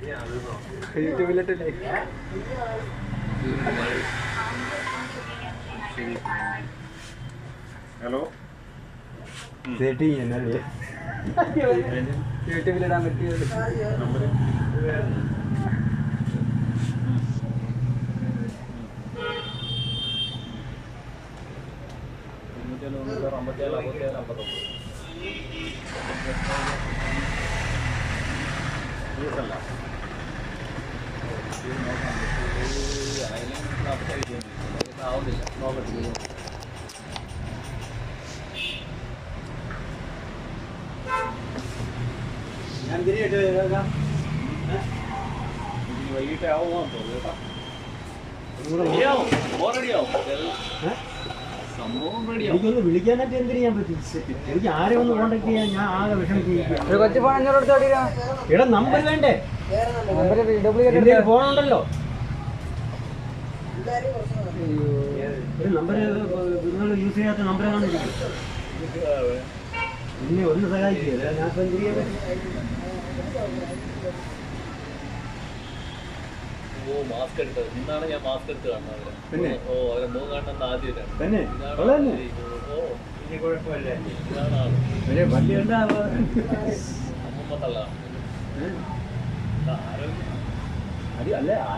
യൂട്യൂബിലിട്ടില്ലേ? Hello setting എന്നല്ലേ യൂട്യൂബിലിടാൻ പറ്റിയത്. Number ഞാൻ തിരിയിട്ട് വൈകിട്ട് ആവുമോ കേട്ടോ. എനിക്കൊന്ന് വിളിക്കാനായിട്ട് എന്ത് ചെയ്യാൻ പറ്റും? എനിക്ക് ആരെ ഒന്ന് കോണ്ടാക്ട് ചെയ്യാൻ ഞാൻ ആകെ വിഷമിച്ചിരിക്കുക. കൊച്ചു ഫോൺ അഞ്ഞൂറ് എടുത്തോടിരാ. ഇവിടെ നമ്പർ വേണ്ടേ? നമ്പർ ഡ്യൂപ്ലിക്കേറ്റ് എന്റെ ഫോണുണ്ടല്ലോ. ഒരു നമ്പർ നിങ്ങൾ യൂസ് ചെയ്യാത്ത നമ്പറാണ് ഇരിക്കും. പിന്നെ ഒന്ന് സഹായിക്കുക. ഞാൻ ഇപ്പം എന്ത് ചെയ്യാൻ പറ്റും? മാസ്ക് എടുത്തത് ഇന്നാണ് ഞാൻ മാസ്ക് എടുത്ത് കാണുന്നത്. പിന്നെ അവരെ മുഖം കാണുന്നത് ആദ്യമായിട്ടാണ്. തന്നെ ഇതാണ് ഉള്ളതന്നെ. ഇനി കുഴപ്പമില്ല. ഇതാണ് ആള്. ഒരു വണ്ടി ഉണ്ടാ അമ്മമ്മ തള്ളാണ്. ആരോഗ്യം അല്ല